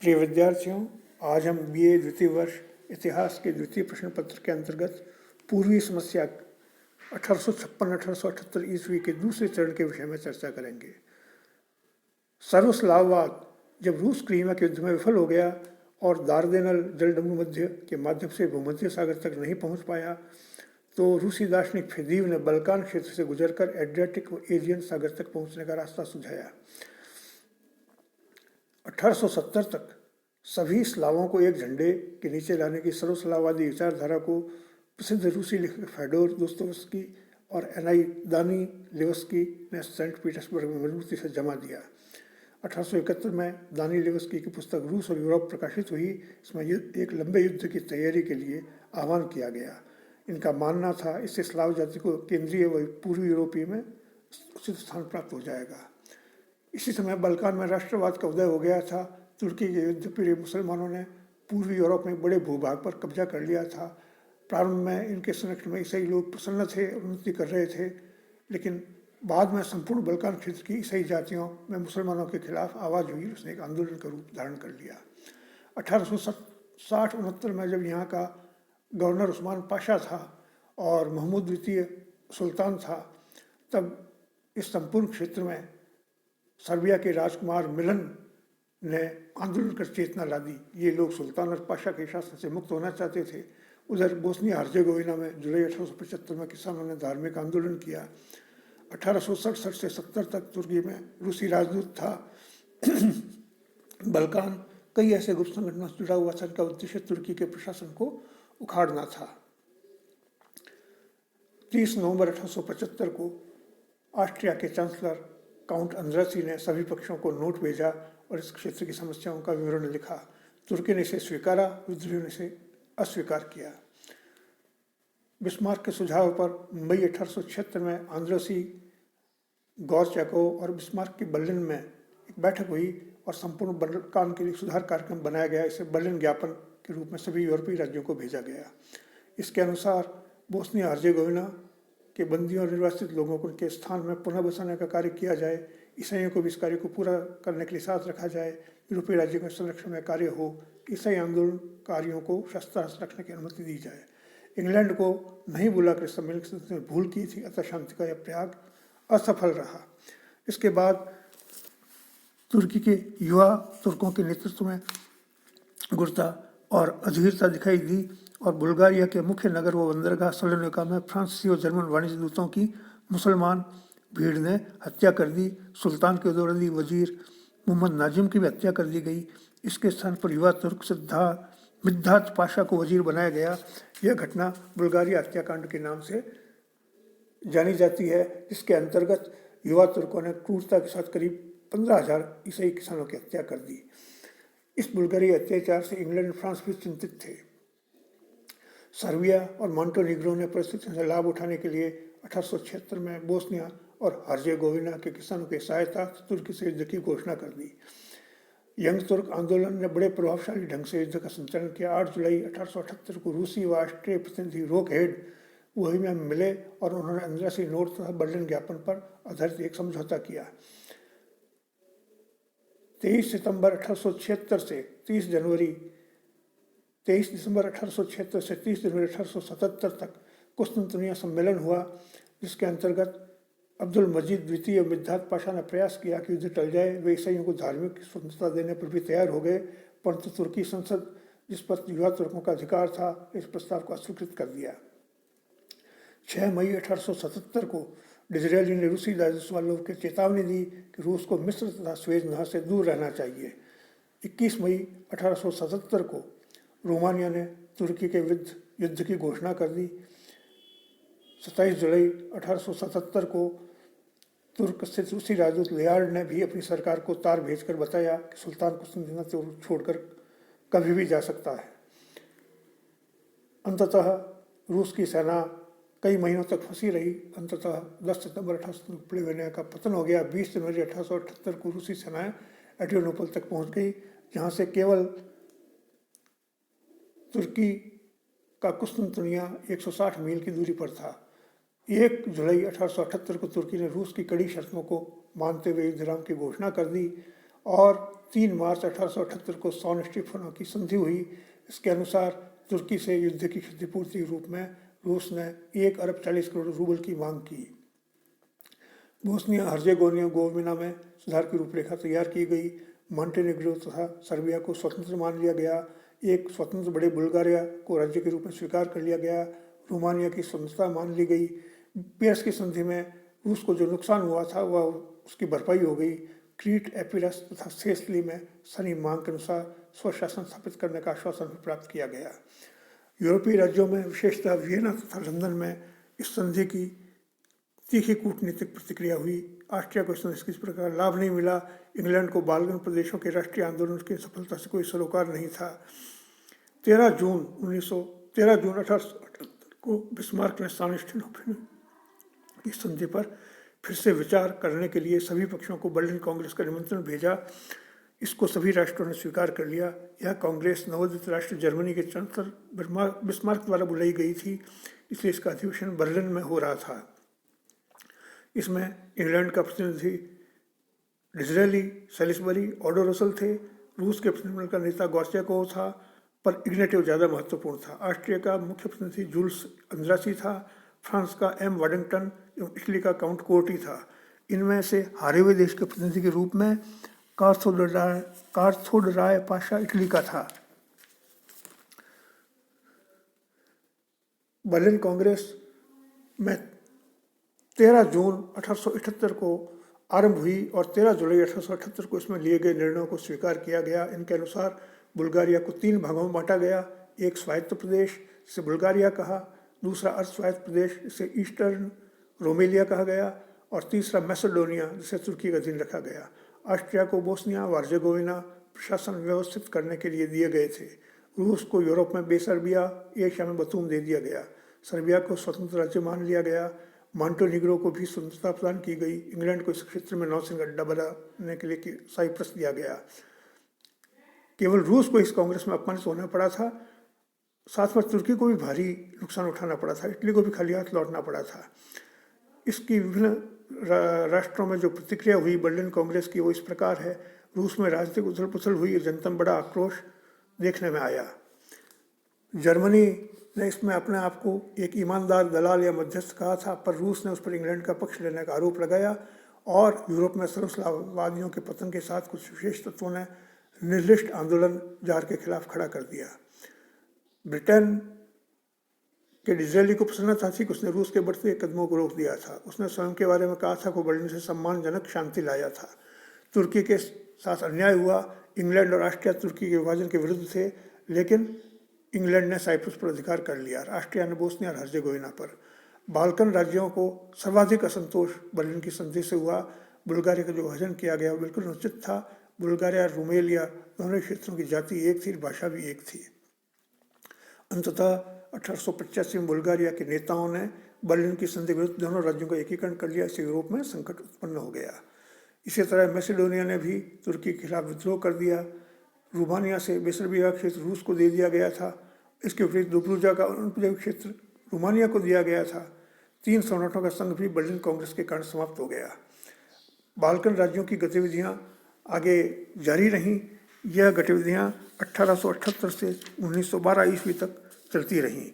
प्रिय विद्यार्थियों, आज हम बीए द्वितीय वर्ष इतिहास के द्वितीय प्रश्न पत्र के अंतर्गत पूर्वी समस्या 1856-1878 ईस्वी के दूसरे चरण के विषय में चर्चा करेंगे। सर्वस्लाववाद जब रूस क्रीमिया के युद्ध में विफल हो गया और दार्देनल जलडमरू मध्य के माध्यम से भूमध्य सागर तक नहीं पहुंच पाया, तो रूसी दार्शनिक फेदीव ने बल्कान क्षेत्र से गुजरकर एड्रियाटिक व एजियन सागर तक पहुंचने का रास्ता सुझाया। 1870 तक सभी स्लावों को एक झंडे के नीचे लाने की सर्वस्लाववादी विचारधारा को प्रसिद्ध रूसी लेखक फेडोर दोस्तोवस्की और एनाई दानीलेवस्की ने सेंट पीटर्सबर्ग में मजबूती से जमा दिया। 1871 में दानीलेवस्की की पुस्तक रूस और यूरोप प्रकाशित हुई। इसमें एक लंबे युद्ध की तैयारी के लिए आह्वान किया गया। इनका मानना था इससे स्लाव जाति को केंद्रीय व पूर्वी यूरोपीय में उचित स्थान प्राप्त हो जाएगा। इसी समय बल्कान में राष्ट्रवाद का उदय हो गया था। तुर्की के युद्ध प्रिय मुसलमानों ने पूर्वी यूरोप में बड़े भूभाग पर कब्जा कर लिया था। प्रारंभ में इनके संरक्षण में ईसाई लोग प्रसन्न थे, उन्नति कर रहे थे, लेकिन बाद में संपूर्ण बल्कान क्षेत्र की ईसाई जातियों में मुसलमानों के खिलाफ आवाज़ हुई। उसने एक आंदोलन का रूप धारण कर लिया। 1860-69 में जब यहाँ का गवर्नर उस्मान पाशा था और महमूद द्वितीय सुल्तान था, तब इस संपूर्ण क्षेत्र में सर्बिया के राजकुमार मिलन ने आंदोलन कर चेतना ला दी। ये लोग सुल्तान और पाशा के शासन से मुक्त होना चाहते थे। उधर बोस्निया हर्जेगोविना में जुलाई 1875 में किसानों ने धार्मिक आंदोलन किया। 1867 से 70 तक तुर्की में रूसी राजदूत था। बल्कान कई ऐसे गुप्त संगठनों से जुड़ा हुआ था जिनका उद्देश्य तुर्की के प्रशासन को उखाड़ना था। 30 नवंबर 1875 को ऑस्ट्रिया के चांसलर काउंट अंद्रासी ने सभी पक्षों को नोट भेजा और इस क्षेत्र की समस्याओं का विवरण लिखा। तुर्की ने इसे स्वीकारा, विद्रोहियों ने इसे अस्वीकार किया। बिस्मार्क के सुझाव पर मई 1876 में आंद्रासी, गॉरचैकोव और बिस्मार्क की बर्लिन में एक बैठक हुई और संपूर्ण बल्कान के लिए सुधार कार्यक्रम बनाया गया। इसे बर्लिन ज्ञापन के रूप में सभी यूरोपीय राज्यों को भेजा गया। इसके अनुसार बोस्निया हर्जेगोविना के बंदियों और निर्वासित लोगों को उनके स्थान में पुनः बसाने का कार्य किया जाए। ईसाइयों को भी इस कार्य को पूरा करने के लिए साथ रखा जाए। यूरोपीय राज्यों के संरक्षण में कार्य हो। ईसाई आंदोलनकारियों को शस्त्र रखने की अनुमति दी जाए। इंग्लैंड को नहीं बुलाकर सम्मेलन की सदस्यों ने भूल की थी, अतः शांति का यह प्रयाग असफल रहा। इसके बाद तुर्की के युवा तुर्कों के नेतृत्व में गुरता और अधीरता दिखाई दी और बुल्गारिया के मुख्य नगर व बंदरगाह सलोनिका में फ्रांसीसी और जर्मन वाणिज्य दूतों की मुसलमान भीड़ ने हत्या कर दी। सुल्तान के दौरानी वजीर मोहम्मद नाजिम की भी हत्या कर दी गई। इसके स्थान पर युवा तुर्क मिद्दात पाशा को वजीर बनाया गया। यह घटना बुल्गारिया हत्याकांड के नाम से जानी जाती है, जिसके अंतर्गत युवा तुर्कों ने क्रूरता के साथ करीब 15,000 ईसाई किसानों की हत्या कर दी। इस बुल्गारिया अत्याचार से इंग्लैंड और फ्रांस भी चिंतित थे। सर्बिया और मॉन्टेनीग्रो ने परिस्थितियों से लाभ उठाने के लिए 1876 में बोस्निया और हर्जेगोविना के किसानों की सहायता तुर्की से युद्ध की घोषणा कर दी। यंग तुर्क आंदोलन ने बड़े प्रभावशाली ढंग से युद्ध का संचालन किया। 8 जुलाई 1878 को रूसी व ऑस्ट्रियाई प्रतिनिधि रोकहेड वही में मिले और उन्होंने अंद्रासी नोट तथा बर्लिन ज्ञापन पर आधारित एक समझौता किया। 23 सितंबर 1876 से 30 दिसंबर 1876 से 30 जनवरी 1877 तक कुस्तुनतुनिया सम्मेलन हुआ, जिसके अंतर्गत अब्दुल मजीद द्वितीय और मिद्दात पाशा ने प्रयास किया कि युद्ध टल जाए। वे ईसाइयों को धार्मिक स्वतंत्रता देने पर भी तैयार हो गए, परंतु तुर्की संसद, जिस पर युवा तुर्कों का अधिकार था, इस प्रस्ताव को अस्वीकृत कर दिया। 6 मई 1877 को डिजरेली ने रूसी राजस्व वालों को चेतावनी दी कि रूस को मिस्र तथा स्वेज नहर से दूर रहना चाहिए। 21 मई 1877 को रोमानिया ने तुर्की के विरुद्ध युद्ध की घोषणा कर दी। 27 जुलाई 1877 को तुर्क स्थित रूसी राजदूत लियार्ड ने भी अपनी सरकार को तार भेजकर बताया कि सुल्तान कुस्तुनतुनिया को छोड़कर कभी भी जा सकता है। अंततः रूस की सेना कई महीनों तक फंसी रही। अंततः 10 सितंबर 1877 का पतन हो गया। 20 जनवरी 1878 को रूसी सेनाएं एड्रियानोपल तक पहुंच गई, जहां से केवल तुर्की का कुस्तुनतुनिया 160 मील की दूरी पर था। 1 जुलाई 1878 को तुर्की ने रूस की कड़ी शर्तों को मानते हुए युद्ध विराम की घोषणा कर दी और 3 मार्च 1878 को सॉन स्टीफनो की संधि हुई। इसके अनुसार तुर्की से युद्ध की क्षतिपूर्ति के रूप में रूस ने 1 अरब 40 करोड़ रूबल की मांग की। बोस्निया हर्जेगोविना में सुधार की रूपरेखा तैयार की गई। मॉन्टेनेग्रो तथा सर्बिया को स्वतंत्र मान लिया गया। एक स्वतंत्र बड़े बुल्गारिया को राज्य के रूप में स्वीकार कर लिया गया। रोमानिया की स्वतंत्रता मान ली गई। पेरिस की संधि में रूस को जो नुकसान हुआ था वह उसकी भरपाई हो गई। क्रीट, एपिरस तथा सेसली में सनी मांग के अनुसार स्वशासन स्थापित करने का आश्वासन भी प्राप्त किया गया। यूरोपीय राज्यों में विशेषतः वियना तथा लंदन में इस संधि की तीखी कूटनीतिक प्रतिक्रिया हुई। ऑस्ट्रिया को इस प्रकार लाभ नहीं मिला। इंग्लैंड को बाल्कन प्रदेशों के राष्ट्रीय आंदोलन की सफलता से कोई सरोकार नहीं था। 13 जून 1878 को बिस्मार्क ने सॉन स्टीफनो की संधि पर फिर से विचार करने के लिए सभी पक्षों को बर्लिन कांग्रेस का निमंत्रण भेजा। इसको सभी राष्ट्रों ने स्वीकार कर लिया। यह कांग्रेस नवोदित राष्ट्र जर्मनी के चांसलर बिस्मार्क द्वारा बुलाई गई थी, इसलिए इसका अधिवेशन बर्लिन में हो रहा था। इसमें इंग्लैंड का प्रतिनिधि डिज़रेली, सैलिसबरी, ऑडो रसल थे। रूस के प्रतिनिधिमंडल का नेता गोर्चेकोव था, पर इग्नेटिव ज़्यादा महत्वपूर्ण था। ऑस्ट्रिया का मुख्य प्रतिनिधि जूल्स अंद्रासी था। फ्रांस का एम वाडिंगटन एवं इटली का काउंट कोर्टी था। इनमें से हारे हुए देश के प्रतिनिधि के रूप में कार्थोडराय पाशा इटली का था। बर्लिन कांग्रेस में 13 जून 1878 को आरंभ हुई और 13 जुलाई 1878 को इसमें लिए गए निर्णयों को स्वीकार किया गया। इनके अनुसार बुल्गारिया को 3 भागों में बांटा गया। एक स्वायत्त प्रदेश, जिसे बुल्गारिया कहा, दूसरा अर्ध स्वायत्त प्रदेश, जिसे ईस्टर्न रोमेलिया कहा गया, और तीसरा मैसेडोनिया, जिसे तुर्की का अधीन रखा गया। ऑस्ट्रिया को बोस्निया हर्जेगोविना प्रशासन व्यवस्थित करने के लिए दिए गए थे। रूस को यूरोप में बेसर्बिया, एशिया में बतूम दे दिया गया। सर्बिया को स्वतंत्र राज्य मान लिया गया। मॉन्टेनेग्रो को भी स्वतंत्रता प्रदान की गई। इंग्लैंड को इस क्षेत्र में नौसेना अड्डा बनाने के लिए साइप्रस दिया गया। केवल रूस को इस कांग्रेस में अपमानित होना पड़ा था, साथ में तुर्की को भी भारी नुकसान उठाना पड़ा था। इटली को भी खाली हाथ लौटना पड़ा था। इसकी विभिन्न राष्ट्रों में जो प्रतिक्रिया हुई बर्लिन कांग्रेस की, वो इस प्रकार है। रूस में राजनीतिक उथल पुथल हुई, जनता में बड़ा आक्रोश देखने में आया। जर्मनी ने इसमें अपने आप को एक ईमानदार दलाल या मध्यस्थ कहा था, पर रूस ने उस पर इंग्लैंड का पक्ष लेने का आरोप लगाया और यूरोप में सर्वस्लावादियों के पतन के साथ कुछ विशेष तत्वों ने निर्दिष्ट आंदोलन जार के खिलाफ खड़ा कर दिया। ब्रिटेन के डिज़रेली को प्रसन्नता थी कि उसने रूस के बढ़ते कदमों को रोक दिया था। उसने स्वयं के बारे में कहा था कि बर्लिन से सम्मानजनक शांति लाया था। तुर्की के साथ अन्याय हुआ। इंग्लैंड और ऑस्ट्रिया तुर्की के विभाजन के विरुद्ध थे, लेकिन इंग्लैंड ने साइप्रस पर अधिकार कर लिया। ऑस्ट्रिया ने बोस्निया और हर्जेगोविना पर। बाल्कन राज्यों को सर्वाधिक असंतोष बर्लिन की संधि से हुआ। बुल्गारिया का जो विभाजन किया गया वो बिल्कुल अनुचित था। बुल्गारिया और रोमेलिया दोनों क्षेत्रों की जाति एक थी, भाषा भी एक थी। अंततः 1885 में बुल्गारिया के नेताओं ने बर्लिन की संधि विरुद्ध दोनों राज्यों का एकीकरण कर लिया। इससे यूरोप में संकट उत्पन्न हो गया। इसी तरह मैसेडोनिया ने भी तुर्की के खिलाफ विद्रोह कर दिया। रोमानिया से बेसर्बिया क्षेत्र रूस को दे दिया गया था। इसके विपरीत दुब्रुजा का अनुपयोगी क्षेत्र रोमानिया को दिया गया था। 3 सोनाटों का संघ भी बर्लिन कांग्रेस के कारण समाप्त हो गया। बाल्कन राज्यों की गतिविधियां आगे जारी रहीं। यह गतिविधियां 1878 से 1912 ईस्वी तक चलती रहीं।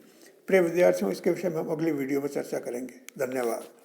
प्रिय विद्यार्थियों, इसके विषय में हम अगले वीडियो में चर्चा करेंगे। धन्यवाद।